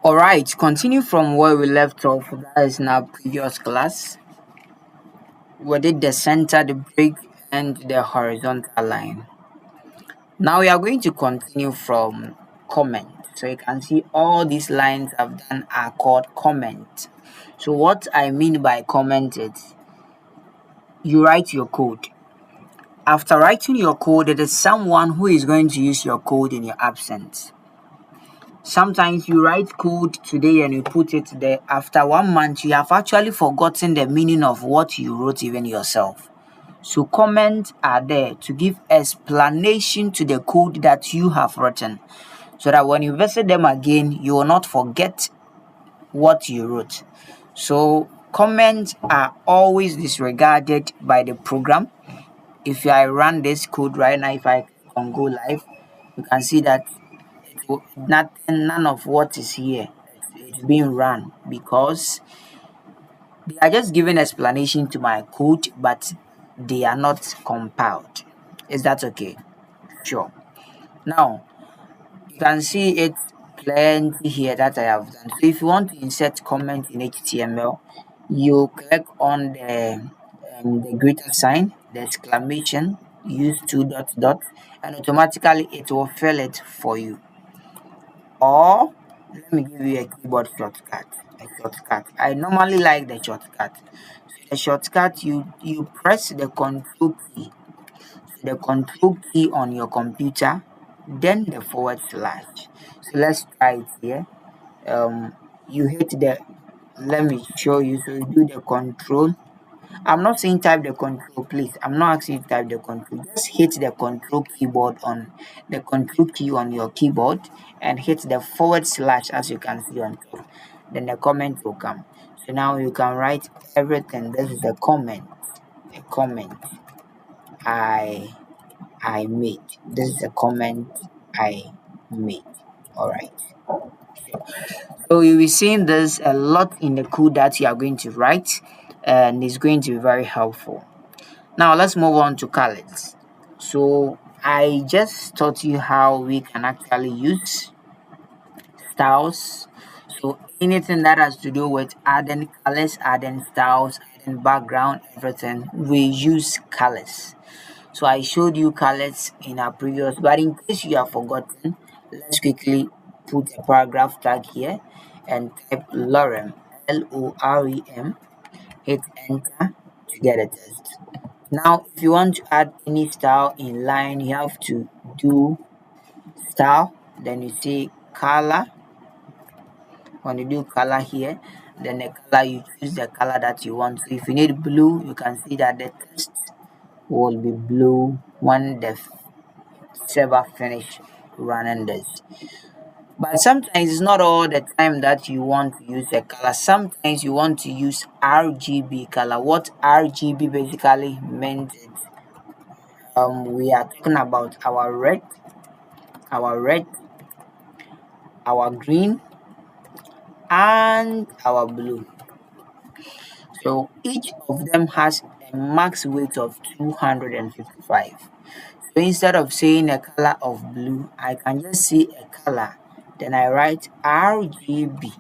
All right, continue from where we left off. That is in our previous class. We did the center, the break, and the horizontal line. Now we are going to continue from comment. So you can see all these lines I've done are called comment. So what I mean by comment is you write your code. After writing your code, there is someone who is going to use your code in your absence. Sometimes you write code today and you put it there. After 1 month, you have actually forgotten the meaning of what you wrote even yourself. So comments are there to give explanation to the code that you have written so that when you visit them again, you will not forget what you wrote. So comments are always disregarded by the program. If I run this code right now, if I can go live, you can see that none of what is here is being run because they are just giving explanation to my code, but they are not compiled. Is that okay? Sure. Now you can see it plenty here that I have done. So if you want to insert comment in HTML, you click on the greater sign, the exclamation, use two dot dot, and automatically it will fill it for you. Or let me give you a keyboard shortcut. A shortcut. I normally like the shortcut. So the shortcut, you press the control key on your computer, then the forward slash. So let's try it here. You hit the. Let me show you. So you do the control. I'm not saying type the control, please. I'm not asking you to type the control. Just hit the control key on your keyboard and hit the forward slash as you can see on top. Then the comment will come. So now you can write everything. This is the comment. A comment I I made. This is a comment I made. Alright. So you'll be seeing this a lot in the code that you are going to write, and it's going to be very helpful. Now let's move on to colors. So I just taught you how we can actually use styles. So anything that has to do with adding colors, adding styles, adding background, everything, we use colors. So I showed you colors in our previous, but in case you have forgotten, let's quickly put a paragraph tag here and type lorem, Lorem, hit enter to get a test. Now, if you want to add any style in line, you have to do style, then you say color. When you do color here, then the color, you choose the color that you want. So if you need blue, you can see that the text will be blue when the server finish running this. But sometimes it's not all the time that you want to use the color. Sometimes you want to use RGB color. What RGB basically means is we are talking about our red, our green, and our blue. So each of them has a max weight of 255. So instead of saying a color of blue, I can just say a color. Then I write RGB,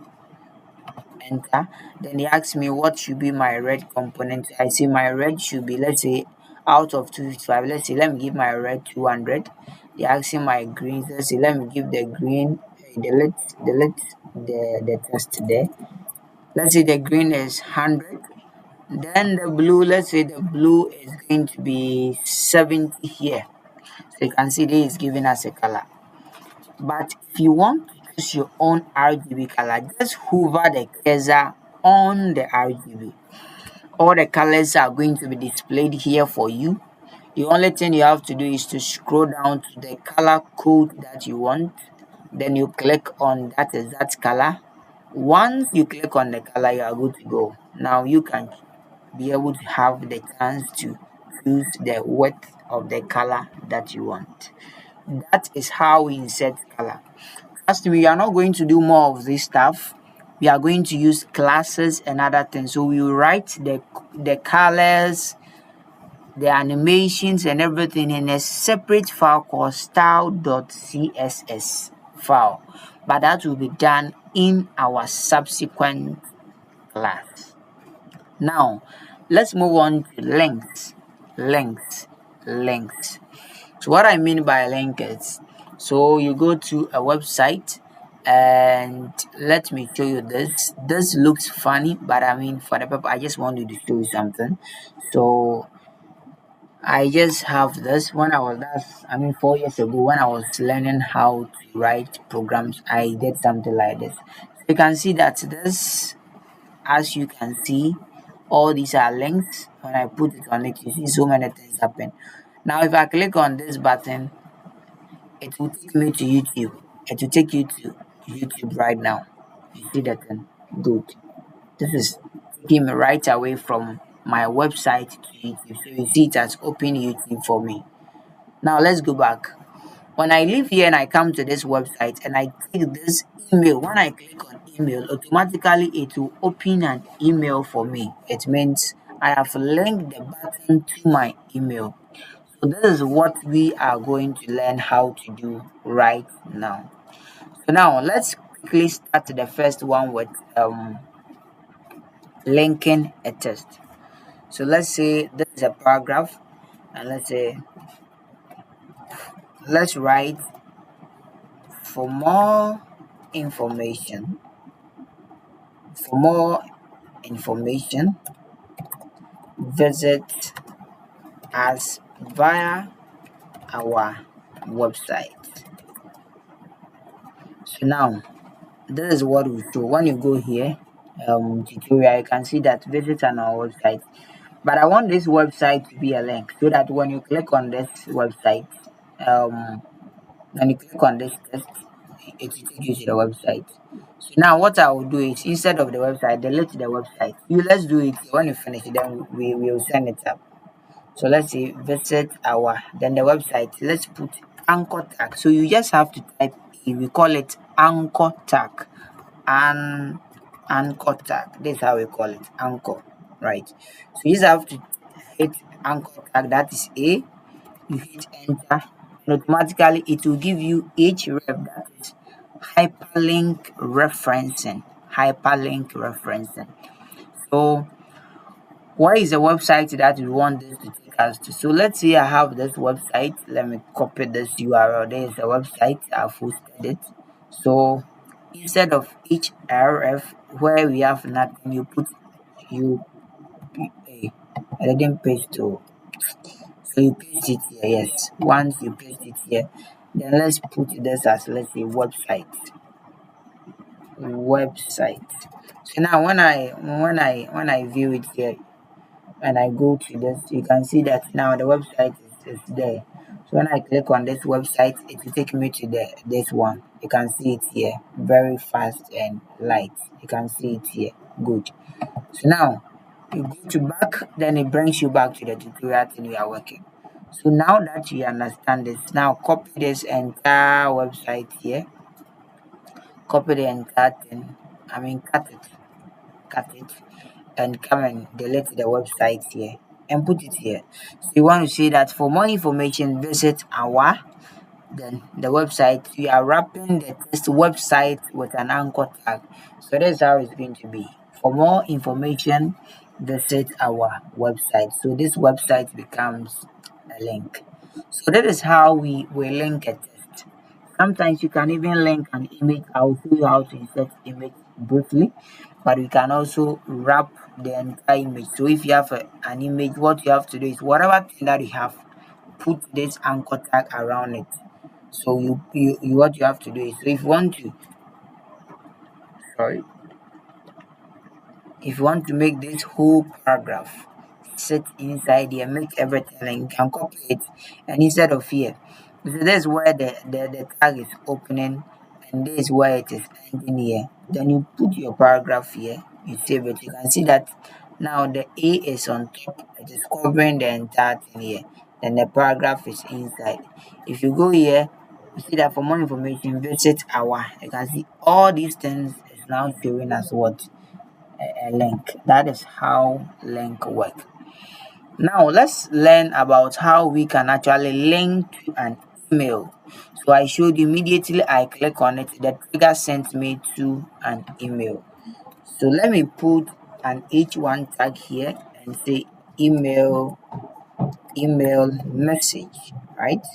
enter. Then they ask me what should be my red component. I say my red should be, let's say, out of 255. Let's say, let me give my red 200. They asking my green. Let's say, let me give the green, the test there. Let's say the green is 100. Then the blue, let's say the blue is going to be 70 here. So you can see this is giving us a color. But if you want to choose your own RGB color, just hover the cursor on the RGB. All the colors are going to be displayed here for you. The only thing you have to do is to scroll down to the color code that you want. Then you click on that exact color. Once you click on the color, you are good to go. Now you can be able to have the chance to choose the width of the color that you want. That is how we insert color. Trust me, we are not going to do more of this stuff. We are going to use classes and other things. So we will write the colors, the animations and everything in a separate file called style.css file, but that will be done in our subsequent class. Now, let's move on to links. Links, links. So what I mean by link is, so you go to a website and let me show you this. This looks funny, but I mean for the purpose, I just wanted to show you something. So I just have this. When I was that's I mean 4 years ago, when I was learning how to write programs, I did something like this. You can see that this, as you can see, all these are links. When I put it on it, you see so many things happen. Now if I click on this button, it will take me to YouTube. It will take you to YouTube right now. You see that thing? Good. This is taking me right away from my website to YouTube. So you see it has opened YouTube for me. Now let's go back. When I leave here and I come to this website and I click this email, when I click on email, automatically it will open an email for me. It means I have linked the button to my email. So this is what we are going to learn how to do right now. So now let's quickly start the first one with linking a text. So let's say this is a paragraph, and let's write, for more information, for more information, visit us via our website. So now this is what we do. When you go here, tutorial, you can see that visit on our website. But I want this website to be a link so that when you click on this website, um, when you click on this text, it will take you to the website. So now what I will do is, instead of the website, delete the website. Let's do it when you finish, then we will send it up. So let's say visit our, then the website, let's put anchor tag. So you just have to type we call it anchor tag, and anchor tag. This is how we call it, anchor, right? So you just have to hit anchor tag, that is A. You hit enter, and automatically it will give you href, that is hyperlink referencing. Hyperlink referencing. So what is the website that we want this to take us to? So let's say I have this website. Let me copy this URL. There is a website. I've hosted it. So instead of each RF where we have nothing, you put you I didn't paste to, so you paste it here. Yes. Once you paste it here, then let's put this as, let's say, website. Website. So now when I view it here, and I go to this, you can see that now the website is there. So when I click on this website, it will take me to this one. You can see it here, very fast and light. You can see it here. Good. So now you go to back, then it brings you back to the tutorial thing we are working. So now that you understand this, now copy this entire website here. Copy the entire thing. I mean, cut it, and come and delete the website here and put it here. So you want to say that for more information, visit our, then the website. We are wrapping the text website with an anchor tag. So that's how it's going to be. For more information, visit our website. So this website becomes a link. So that is how we link a text. Sometimes you can even link an image. I'll show you how to insert image briefly, but we can also wrap the entire image. So if you have an image, what you have to do is whatever thing that you have, put this anchor tag around it. So you what you have to do is, so if you want to, sorry, if you want to make this whole paragraph sit inside here, make everything, and you can copy it, and instead of here, so this is where the tag is opening, and this is where it is ending here. Then you put your paragraph here, you save it. You can see that now the A is on top, it is covering the entire thing here, then the paragraph is inside. If you go here, you see that for more information, visit our, you can see all these things is now showing us what, a link. That is how link work. Now let's learn about how we can actually link to an email. So I showed you immediately I click on it, the trigger sent me to an email. So let me put an H1 tag here and say email message, right?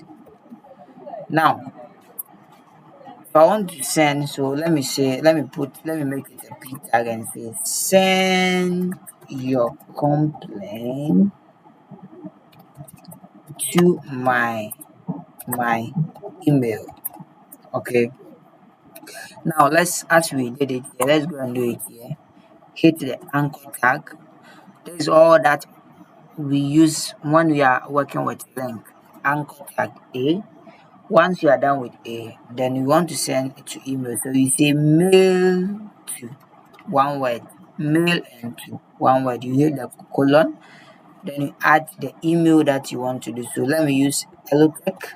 Now, if I want to send, so let me make it a P tag and say send your complaint to my email. Okay. Now as we did it here, let's go and do it here. Hit the anchor tag. This is all that we use when we are working with link. Anchor tag A. Once you are done with A, then you want to send it to email. So you say mail to one word, mail and to one word. You hit the colon, then you add the email that you want to do. So let me use Elotech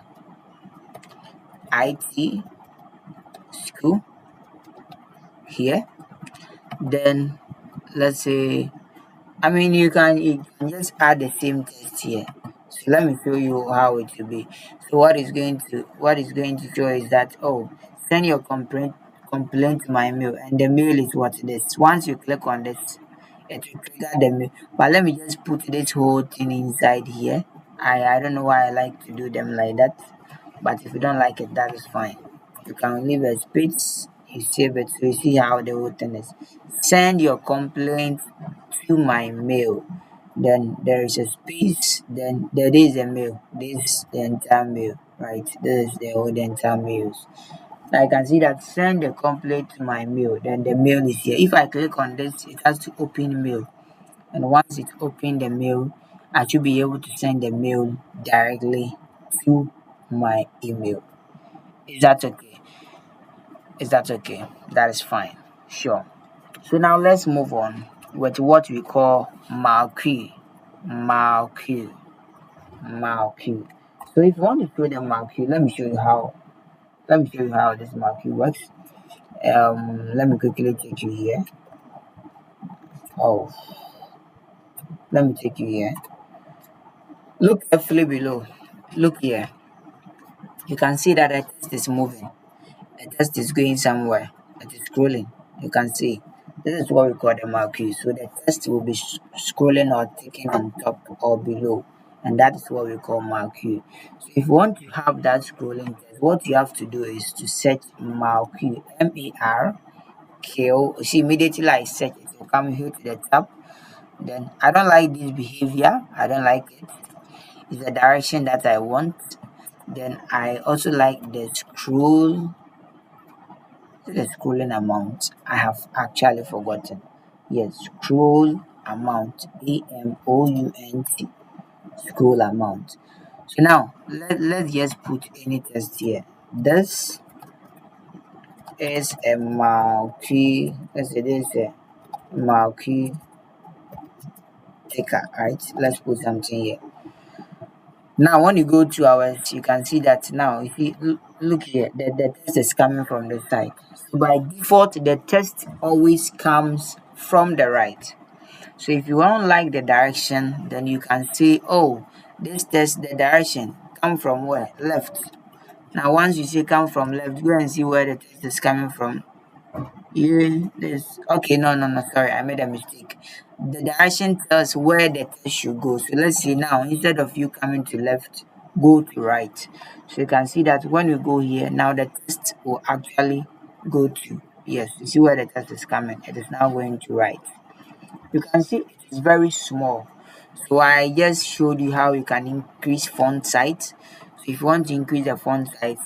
IT school here. Then let's say, you can just add the same text here. So let me show you how it will be. So what is going to show is that, oh, send your complaint to my mail, and the mail is what it is. Once you click on this, it will trigger the mail. But let me just put this whole thing inside here. I don't know why I like to do them like that, but if you don't like it, that is fine. You can leave a space, you save it, so you see how the whole thing is. Send your complaint to my mail. Then there is a space, then there is a mail. This is the entire mail, right? This is the whole entire mails. Now I can see that send the complaint to my mail, then the mail is here. If I click on this, it has to open mail. And once it open the mail, I should be able to send the mail directly to my email. Is that okay? Is that okay? That is fine. Sure. So now let's move on with what we call marquee. Marquee. Marquee. So if you want to show the marquee, let me show you how this marquee works. Let me quickly take you here. Oh, let me take you here. Look carefully below. Look here. You can see that the text is moving. The text is going somewhere. It is scrolling. You can see. This is what we call the marquee. So the text will be scrolling or ticking on top or below. And that is what we call marquee. So if you want to have that scrolling text, what you have to do is to search marquee. MARKO. See, immediately I search it. You come here to the top. Then I don't like this behavior. I don't like it. It's the direction that I want. Then I also like the scrolling amount. I have actually forgotten. Yes, scroll amount. AMOUNT. Scroll amount. So now let's just put any text here. This is a marquee. Let's say this is a marquee ticker, right? Let's put something here. Now, when you go to ours, you can see that now, if you look here, the text is coming from the side. So by default, the text always comes from the right. So if you don't like the direction, then you can say, oh, this text, the direction, come from where? Left. Now, once you say come from left, go and see where the text is coming from. Yeah, this. Okay, no, sorry, I made a mistake. The direction tells where the test should go. So let's see now, instead of you coming to left, go to right. So you can see that when you go here, now the test will actually go to, yes, you see where the test is coming. It is now going to right. You can see it is very small. So I just showed you how you can increase font size. So if you want to increase the font size,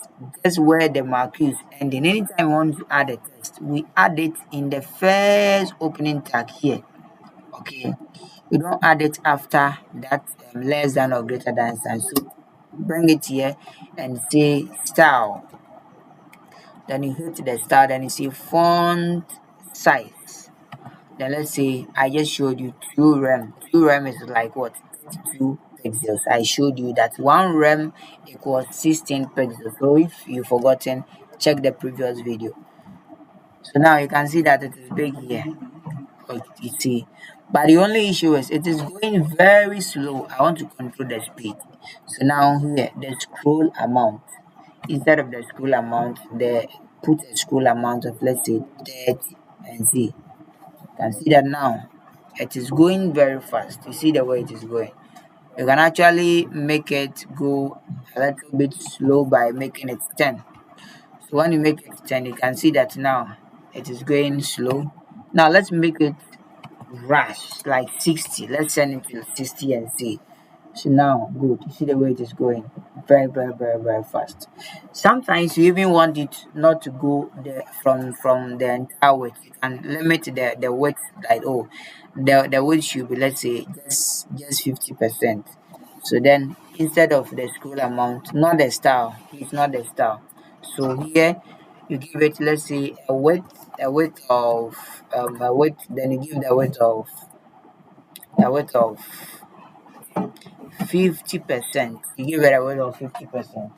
that's where the marquee is ending. Anytime you want to add a text, we add it in the first opening tag here. Okay, we don't add it after that less than or greater than sign. So bring it here and say style. Then you hit the style, then you see font size. Then let's say I just showed you 2 rem. 2 rem is like what? 2 pixels. I showed you that 1 rem equals 16 pixels. So if you've forgotten, check the previous video. So now you can see that it is big here. Like you see. But the only issue is it is going very slow. I want to control the speed. So now here, the scroll amount. instead of the scroll amount, they put a scroll amount of, let's say, 30, and see. You can see that now it is going very fast. You see the way it is going. You can actually make it go a little bit slow by making it 10. So when you make it 10, you can see that now it is going slow. Now let's make it rush like 60. Let's send it to 60 and see. So now, good. You see the way it is going, very, very, very, very fast. Sometimes you even want it not to go from the entire width. You can limit the width, like, oh, the width should be, let's say, just 50%. So then instead of the scroll amount, not the style, it's not the style. So here you give it, let's say, a width of a width. Then you give the width of a width of 50%. You give it a weight of 50%.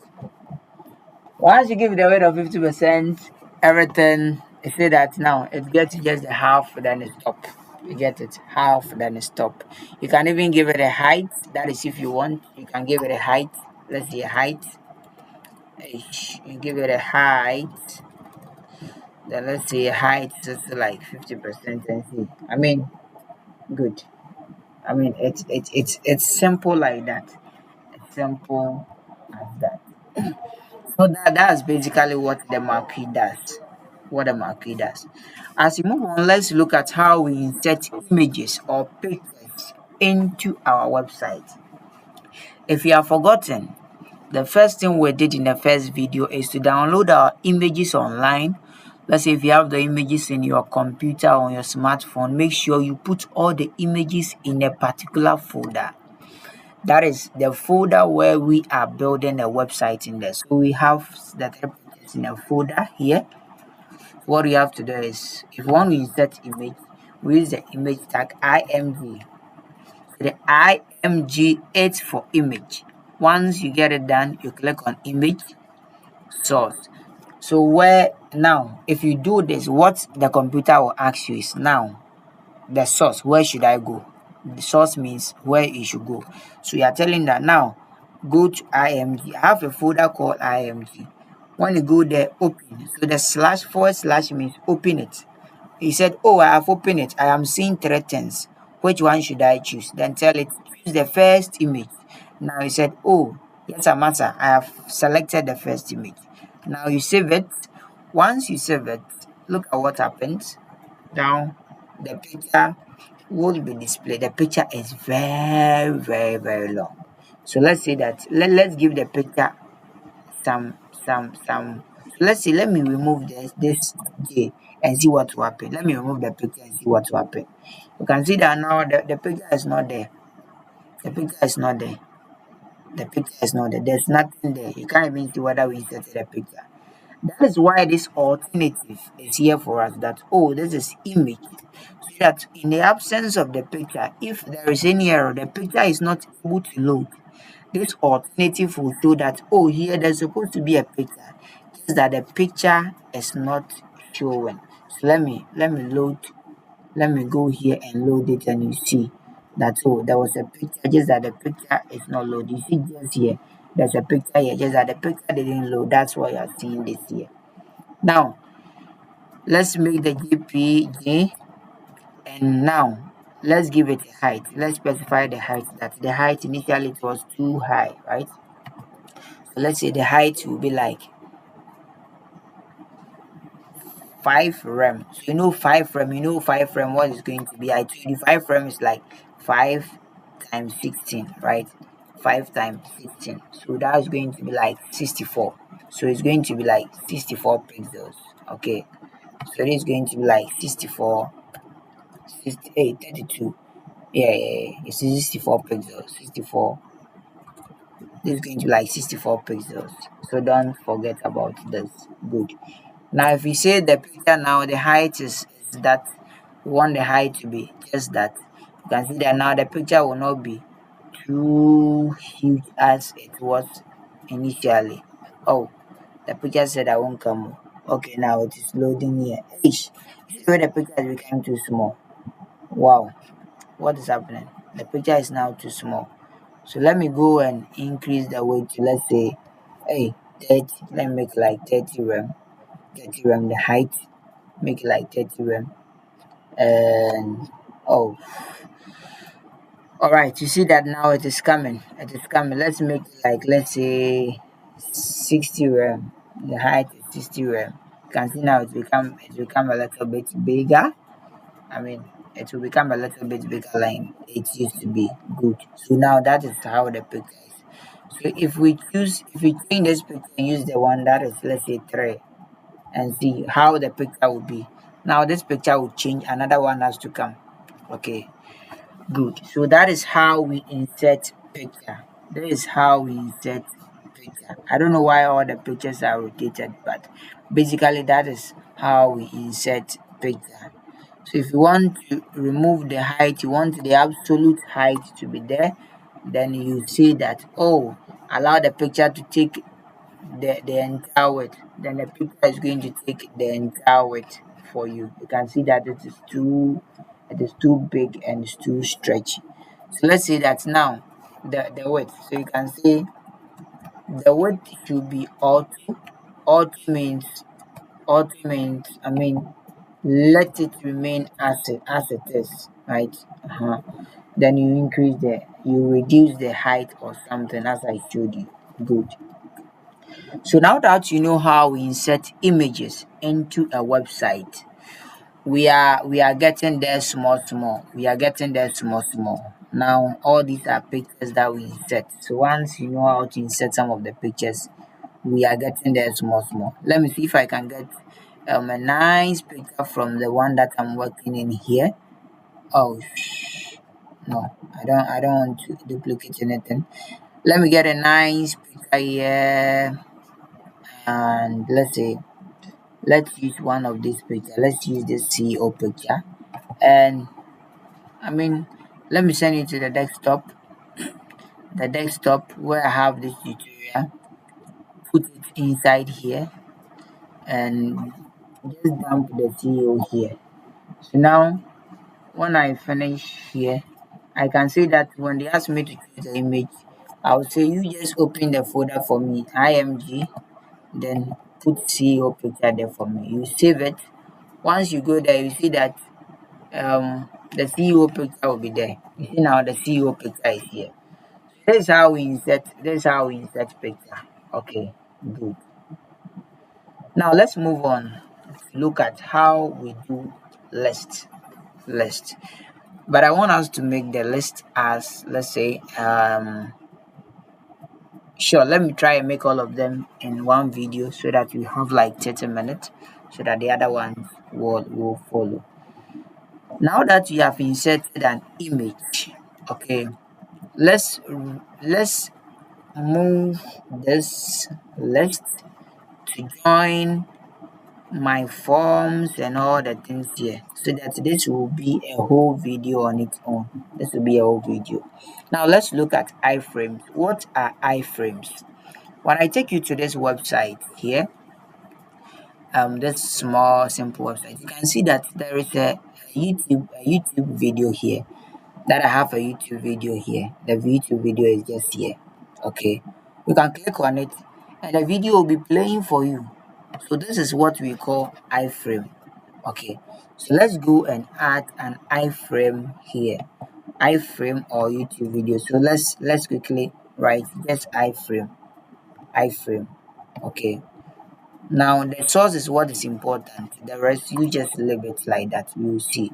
Once you give it a weight of 50%, everything you say that now it gets just the half, then it stop. You get it, half, then it stop. You can even give it a height. That is, if you want, you can give it a height. Let's see, a height. You give it a height. Then let's say a height just like 50% and see. I mean, good. I mean, it's simple like that. It's simple as that. So that's basically what the marquee does. What the marquee does. As we move on, let's look at how we insert images or pictures into our website. If you have forgotten, the first thing we did in the first video is to download our images online. Let's say if you have the images in your computer or on your smartphone, make sure you put all the images in a particular folder. That is the folder where we are building a website in there. So we have the templates in a folder here. What we have to do is, if we want to insert image, we use the image tag img. The img is for image. Once you get it done, you click on image source. So where now, if you do this, what the computer will ask you is, now the source, where should I go? The source means where you should go. So you are telling that now go to img. I have a folder called img. When you go there, open. So the // means open it. He said, oh, I have opened it. I am seeing three things. Which one should I choose? Then tell it, choose the first image. Now he said, oh, yes, matter. I have selected the first image. Now you save it. Once you save it, look at what happens. Now the picture will be displayed. The picture is very, very, very long. So let's say that let's give the picture some. So let's see. Let me remove this J and see what will happen. Let me remove the picture and see what will happen. You can see that now the picture is not there. The picture is not there. The picture is not there. There's nothing there. You can't even see whether we inserted a picture. That is why this alternative is here for us, that, oh, this is image. So that in the absence of the picture, if there is any error, the picture is not able to load. This alternative will show that, oh, here there's supposed to be a picture, just that the picture is not showing. So let me go here and load it, and you see that, oh, there was a picture, just that the picture is not loaded. You see just here, there's a picture here, just that the picture didn't load. That's why you're seeing this here. Now let's make the JPG, and now let's give it a height. Let's specify the height. That the height initially it was too high, right? So let's say the height will be like 5 rem. So you know 5 rem. You know 5 rem. What is going to be? I told you 5 rem is like 5 times 16, right? 5 times 16. So that's going to be like 64. So it's going to be like 64 pixels. Okay. So it is going to be like 64, 68, 32. Yeah. It's 64 pixels. 64. This is going to be like 64 pixels. So don't forget about this. Good. Now, if we say the picture now, the height is that, we want the height to be just that. You can see that now the picture will not be too huge as it was initially. Oh, the picture said I won't come. Okay, now it is loading here. Ish. Where the picture has become too small. Wow, what is happening? The picture is now too small. So let me go and increase the weight to, let's say, hey, 30. Let me make like 30 rem. 30 rem. The height, make it like 30 rem. And oh, all right. You see that now it is coming. It is coming. Let's make it like, let's say 60 rem. The height is 60 rem. You can see now it's become a little bit bigger. I mean, it will become a little bit bigger like it used to be. Good. So now that is how the picture is. So if we change this picture and use the one that is, let's say 3, and see how the picture will be. Now this picture will change. Another one has to come. Okay. Good. So that is how we insert picture. That is how we insert picture. I don't know why all the pictures are rotated, but basically that is how we insert picture. So if you want to remove the height, you want the absolute height to be there, then you say that, oh, allow the picture to take the entire width. Then the picture is going to take the entire width for you. You can see that it is too big and it's too stretchy. So let's say that now the width. So you can say the width should be auto. Auto means I mean let it remain as it is, right? Then you reduce the height or something as I showed you. Good. So now that you know how we insert images into a website, we are getting there small small. We are getting there small small. Now all these are pictures that we insert. So once you know how to insert some of the pictures, we are getting there small small. Let me see if I can get a nice picture from the one that I'm working in here. Oh no, I don't want to duplicate anything. Let me get a nice picture here, and let's use one of these pictures. Let's use this CEO picture, and I mean, let me send it to the desktop where I have this tutorial. Put it inside here and just dump the CEO here. So now when I finish here, I can say that when they ask me to choose the image, I will say you just open the folder for me, img, then put CEO picture there for me. You save it. Once you go there, you see that the CEO picture will be there. You see now the CEO picture is here. This is how we insert picture. Okay, good. Now let's move on. Look at how we do list. But I want us to make the list as, let's say, sure, let me try and make all of them in one video so that we have like 30 minutes so that the other ones will follow. Now that we have inserted an image, okay, let's move this list to join my forms and all the things here, so that this will be a whole video on its own. This will be a whole video. Now let's look at iframes. What are iframes? When I take you to this website here, this small simple website, you can see that there is a YouTube video here. That I have a YouTube video here. The YouTube video is just here. Okay, you can click on it and the video will be playing for you. So this is what we call iframe. Okay, so let's go and add an iframe here. Iframe or YouTube video. So let's quickly write just iframe. Okay, now the source is what is important. The rest you just leave it like that. You will see.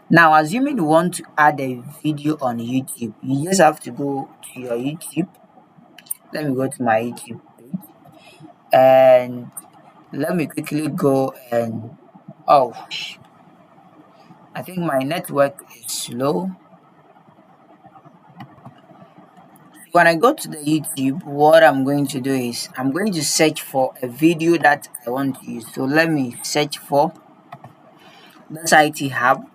Now, assuming you want to add a video on YouTube, you just have to go to your YouTube. Let me go to my YouTube page and let me quickly go and oh, I think my network is slow. When I go to the YouTube, what I'm going to do is I'm going to search for a video that I want to use. So let me search for this IT Hub.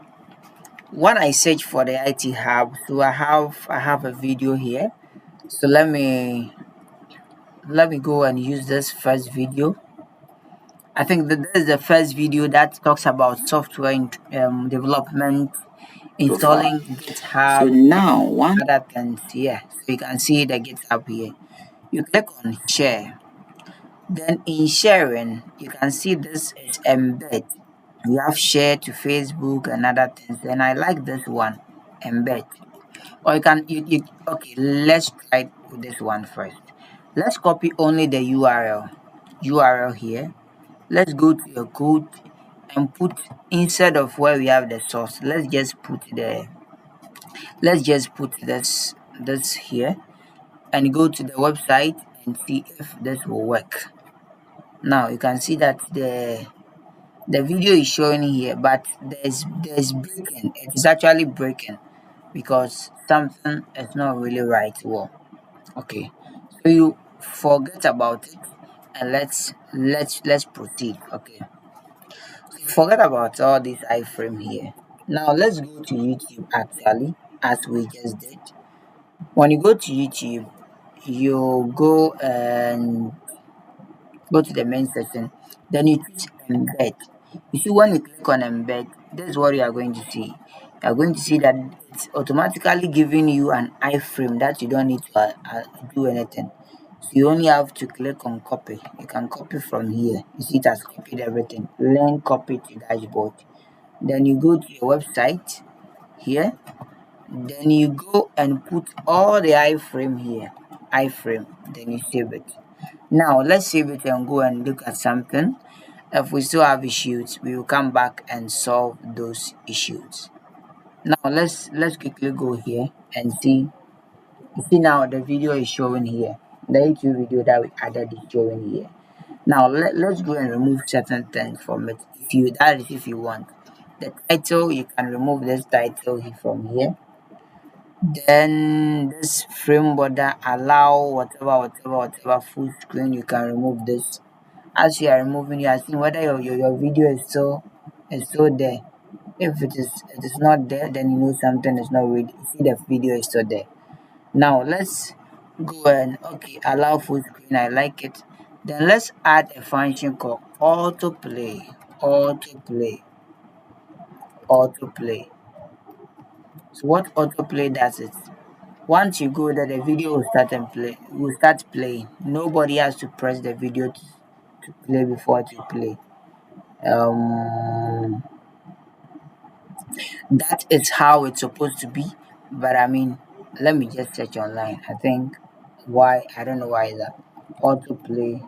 When I search for the IT Hub, so I have a video here. So let me go and use this first video. I think that this is the first video that talks about software development, installing GitHub. So now other things here. So you can see the GitHub here. You click on share. Then in sharing, you can see this is embed. We have share to Facebook and other things. And I like this one, embed. Or okay, let's try with this one first. Let's copy only the URL here. Let's go to your code and put, instead of where we have the source, let's just put this here and go to the website and see if this will work. Now you can see that the video is showing here, but there's breaking. It is actually breaking because something is not really right. Well, okay, so you forget about it and let's proceed. Okay, so forget about all this iframe here. Now let's go to YouTube actually, as we just did. When you go to YouTube, you go to the main section, then you choose embed. You see, when you click on embed, this is what you are going to see. You are going to see that it's automatically giving you an iframe that you don't need to do anything. So you only have to click on copy. You can copy from here. You see, it has copied everything. Link copy to dashboard. Then you go to your website here. Then you go and put all the iframe here. Iframe. Then you save it. Now let's save it and go and look at something. If we still have issues, we will come back and solve those issues. Now let's quickly go here and see. You see, now the video is showing here. The YouTube video that we added is showing here. Now let's go and remove certain things from it. If you want. The title, you can remove this title from here. Then this frame border, allow whatever full screen, you can remove this. As you are removing, you are seeing whether your video is still there. If it is not there, then you know something is not ready. You see, the video is still there. Now let's go and, okay, allow full screen, I like it. Then let's add a function called autoplay. Autoplay. So what autoplay does is, once you go there, the video will start playing. Nobody has to press the video to play before to play. um that is how it's supposed to be. But I mean, let me just search online. I don't know why that autoplay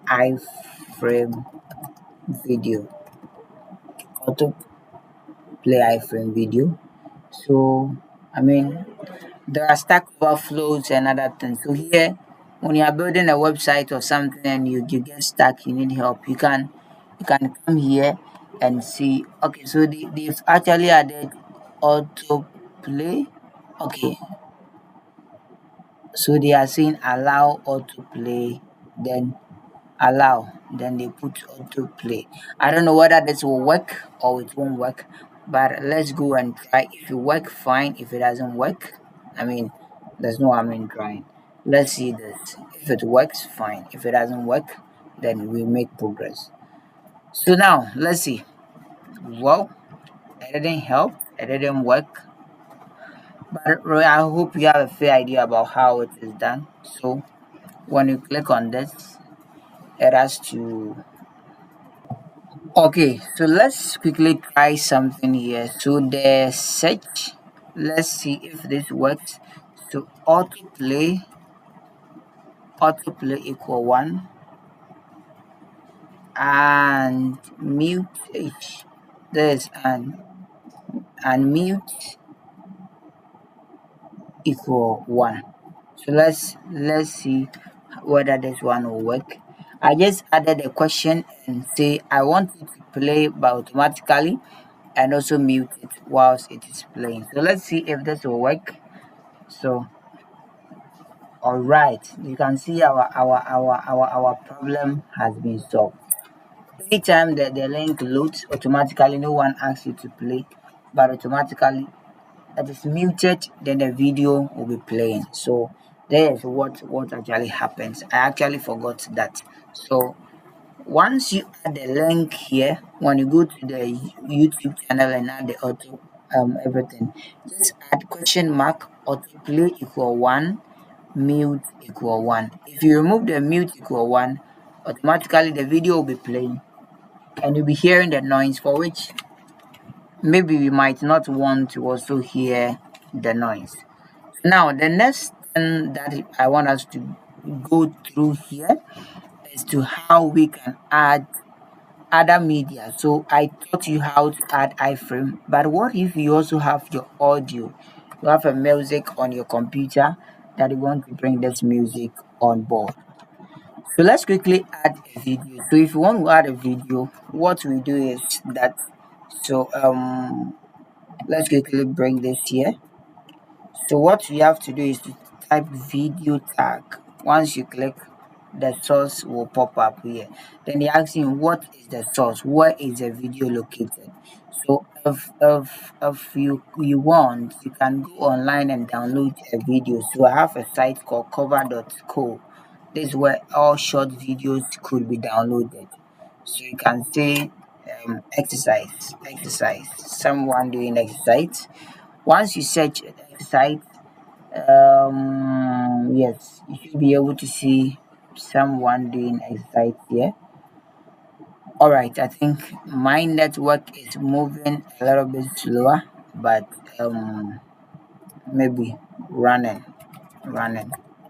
iframe video, autoplay iframe video. So I mean, there are Stack Overflows and other things. So here, when you are building a website or something and you get stuck, you need help, you can come here and see. Okay, so they've actually added autoplay. Okay, so they are saying allow autoplay, then allow, then they put autoplay. I don't know whether this will work or it won't work, but let's go and try. If it work, fine. If it doesn't work, I mean, there's no harm in trying. Let's see this. If it works, fine. If it doesn't work, then we make progress. So now let's see. Well, it didn't help, it didn't work, but Roy, I hope you have a fair idea about how it is done. So when you click on this, it has to. Okay, so let's quickly try something here. So the search, let's see if this works. So autoplay equal 1, and mute this, and mute equal 1. So let's see whether this one will work. I just added a question and say I want it to play by automatically and also mute it whilst it is playing. So let's see if this will work. So all right, you can see our problem has been solved. Anytime that the link loads automatically, no one asks you to play, but automatically it is muted, then the video will be playing. So there's what actually happens. I actually forgot that. So once you add the link here, when you go to the YouTube channel and add the auto everything, just add question mark autoplay equal 1, mute equal 1. If you remove the mute equal 1, automatically the video will be playing and you'll be hearing the noise, for which maybe we might not want to also hear the noise. Now, the next thing that I want us to go through here is to how we can add other media. So I taught you how to add iframe, but what if you also have your audio? You have a music on your computer that you want to bring this music on board. So let's quickly add a video. So if you want to add a video, what we do is that, so let's quickly bring this here. So what you have to do is to type video tag. Once you click, the source will pop up here. Then they ask you what is the source, where is the video located. So if you want, you can go online and download a video. So I have a site called cover.co. This is where all short videos could be downloaded. So you can say exercise, someone doing exercise. Once you search exercise, yes, you should be able to see someone doing exercise here. All right, I think my network is moving a little bit slower, but maybe running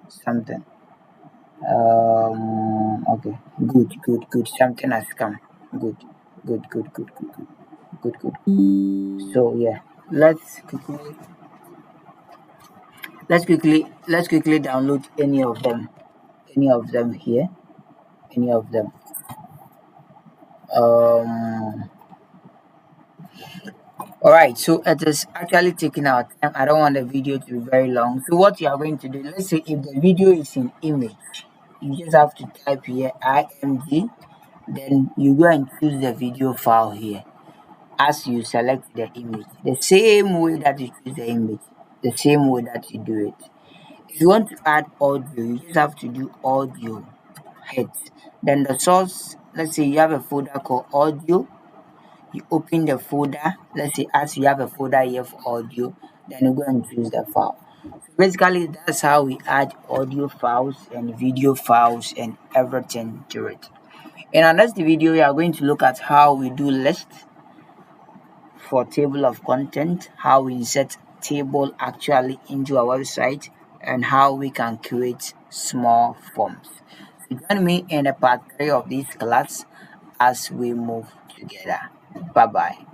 something. Okay, good, something has come. Good, good. So yeah, let's quickly download any of them here, any of them. All right, so it is actually taking our time. I don't want the video to be very long. So what you are going to do, let's say if the video is in image, you just have to type here img, then you go and choose the video file here as you select the image, the same way that you choose the image, the same way that you do it. If you want to add audio, you just have to do audio, hit, then the source. Let's say you have a folder called audio. You open the folder. Let's say as you have a folder here for audio, then you go and choose the file. So basically, that's how we add audio files and video files and everything to it. In our next video, we are going to look at how we do lists for table of content, how we insert table actually into our website, and how we can create small forms. So join me in a part 3 of this class as we move together. Bye bye.